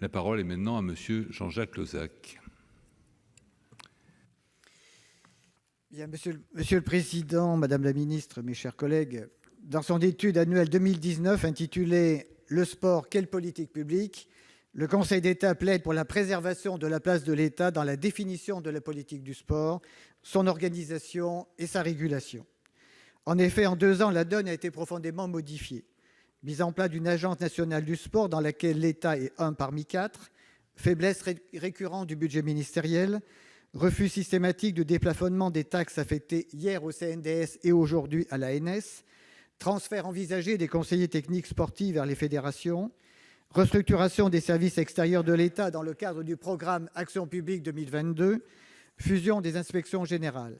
La parole est maintenant à Monsieur Jean-Jacques Lozach. Bien, Monsieur le Président, Madame la Ministre, mes chers collègues, dans son étude annuelle 2019 intitulée « Le sport, quelle politique publique ?», le Conseil d'État plaide pour la préservation de la place de l'État dans la définition de la politique du sport, son organisation et sa régulation. En effet, en 2 ans, la donne a été profondément modifiée. Mise en place d'une agence nationale du sport dans laquelle l'État est un parmi 4, faiblesse récurrente du budget ministériel, refus systématique de déplafonnement des taxes affectées hier au CNDS et aujourd'hui à l'ANS, transfert envisagé des conseillers techniques sportifs vers les fédérations, restructuration des services extérieurs de l'État dans le cadre du programme Action publique 2022, fusion des inspections générales.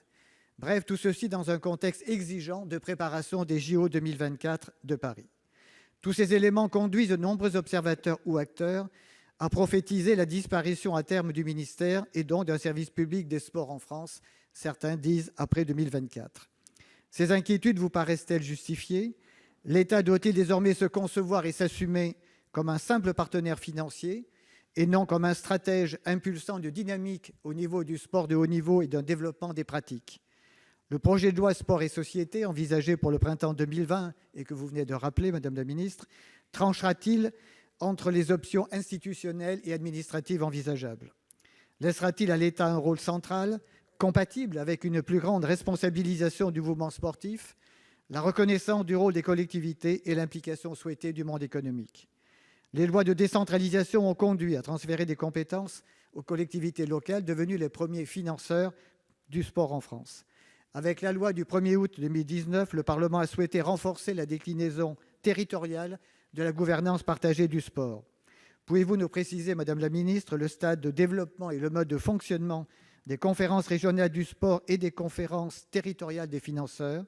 Bref, tout ceci dans un contexte exigeant de préparation des JO 2024 de Paris. Tous ces éléments conduisent de nombreux observateurs ou acteurs à prophétiser la disparition à terme du ministère et donc d'un service public des sports en France, certains disent après 2024. Ces inquiétudes vous paraissent-elles justifiées ? L'État doit-il désormais se concevoir et s'assumer comme un simple partenaire financier et non comme un stratège impulsant de dynamique au niveau du sport de haut niveau et d'un développement des pratiques ? Le projet de loi Sport et Société, envisagé pour le printemps 2020 et que vous venez de rappeler, Madame la Ministre, tranchera-t-il entre les options institutionnelles et administratives envisageables ? Laissera-t-il à l'État un rôle central, compatible avec une plus grande responsabilisation du mouvement sportif, la reconnaissance du rôle des collectivités et l'implication souhaitée du monde économique ? Les lois de décentralisation ont conduit à transférer des compétences aux collectivités locales, devenues les premiers financeurs du sport en France. Avec la loi du 1er août 2019, le Parlement a souhaité renforcer la déclinaison territoriale de la gouvernance partagée du sport. Pouvez-vous nous préciser, Madame la Ministre, le stade de développement et le mode de fonctionnement des conférences régionales du sport et des conférences territoriales des financeurs,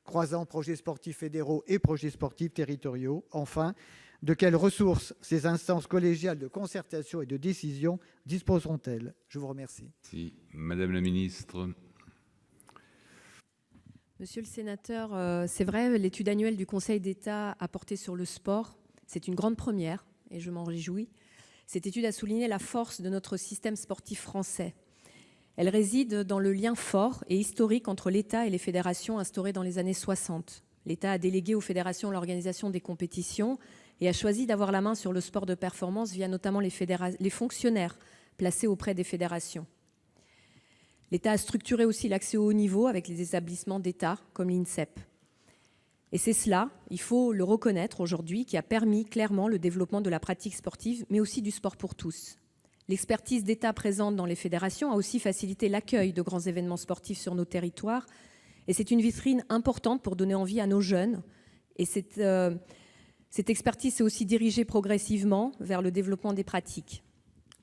croisant projets sportifs fédéraux et projets sportifs territoriaux? Enfin, de quelles ressources ces instances collégiales de concertation et de décision disposeront-elles? Je vous remercie. Si, Madame la Ministre. Monsieur le sénateur, c'est vrai, l'étude annuelle du Conseil d'État a porté sur le sport. C'est une grande première et je m'en réjouis. Cette étude a souligné la force de notre système sportif français. Elle réside dans le lien fort et historique entre l'État et les fédérations instauré dans les années 60. L'État a délégué aux fédérations l'organisation des compétitions et a choisi d'avoir la main sur le sport de performance via notamment les fonctionnaires placés auprès des fédérations. L'État a structuré aussi l'accès au haut niveau avec les établissements d'État comme l'INSEP. Et c'est cela, il faut le reconnaître aujourd'hui, qui a permis clairement le développement de la pratique sportive, mais aussi du sport pour tous. L'expertise d'État présente dans les fédérations a aussi facilité l'accueil de grands événements sportifs sur nos territoires. Et c'est une vitrine importante pour donner envie à nos jeunes. Et cette expertise s'est aussi dirigée progressivement vers le développement des pratiques,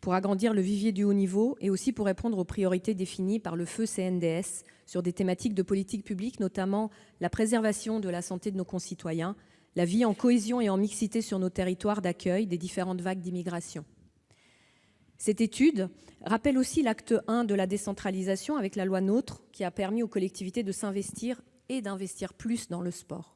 pour agrandir le vivier du haut niveau et aussi pour répondre aux priorités définies par le feu CNDS sur des thématiques de politique publique, notamment la préservation de la santé de nos concitoyens, la vie en cohésion et en mixité sur nos territoires d'accueil des différentes vagues d'immigration. Cette étude rappelle aussi l'acte 1 de la décentralisation avec la loi NOTRe qui a permis aux collectivités de s'investir et d'investir plus dans le sport.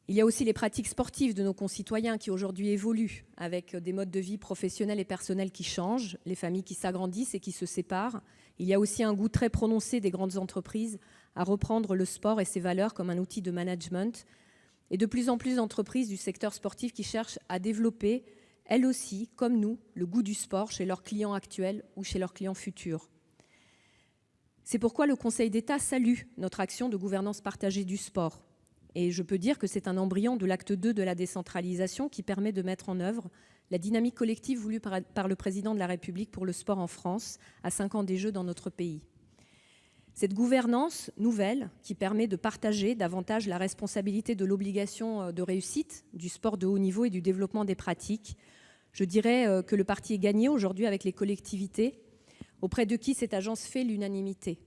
Il y a aussi les pratiques sportives de nos concitoyens qui aujourd'hui évoluent avec des modes de vie professionnels et personnels qui changent, les familles qui s'agrandissent et qui se séparent. Il y a aussi un goût très prononcé des grandes entreprises à reprendre le sport et ses valeurs comme un outil de management. Et de plus en plus d'entreprises du secteur sportif qui cherchent à développer, elles aussi, comme nous, le goût du sport chez leurs clients actuels ou chez leurs clients futurs. C'est pourquoi le Conseil d'État salue notre action de gouvernance partagée du sport. Et je peux dire que c'est un embryon de l'acte 2 de la décentralisation qui permet de mettre en œuvre la dynamique collective voulue par le président de la République pour le sport en France, à 5 ans des Jeux dans notre pays. Cette gouvernance nouvelle qui permet de partager davantage la responsabilité de l'obligation de réussite du sport de haut niveau et du développement des pratiques, je dirais que le parti est gagné aujourd'hui avec les collectivités, auprès de qui cette agence fait l'unanimité.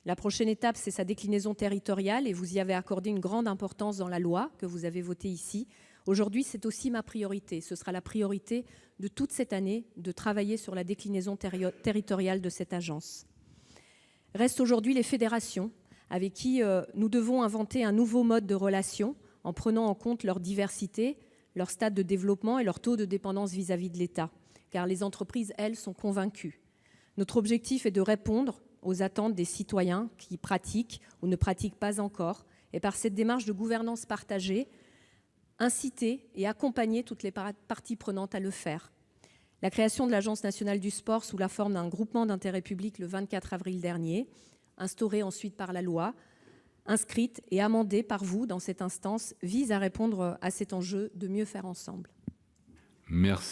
La prochaine étape, c'est sa déclinaison territoriale et vous y avez accordé une grande importance dans la loi que vous avez votée ici. Aujourd'hui, c'est aussi ma priorité. Ce sera la priorité de toute cette année de travailler sur la déclinaison territoriale de cette agence. Restent aujourd'hui les fédérations avec qui nous devons inventer un nouveau mode de relation en prenant en compte leur diversité, leur stade de développement et leur taux de dépendance vis-à-vis de l'État, car les entreprises, elles, sont convaincues. Notre objectif est de répondre aux attentes des citoyens qui pratiquent ou ne pratiquent pas encore, et par cette démarche de gouvernance partagée, inciter et accompagner toutes les parties prenantes à le faire. La création de l'Agence nationale du sport sous la forme d'un groupement d'intérêt public le 24 avril dernier, instaurée ensuite par la loi, inscrite et amendée par vous dans cette instance, vise à répondre à cet enjeu de mieux faire ensemble. Merci.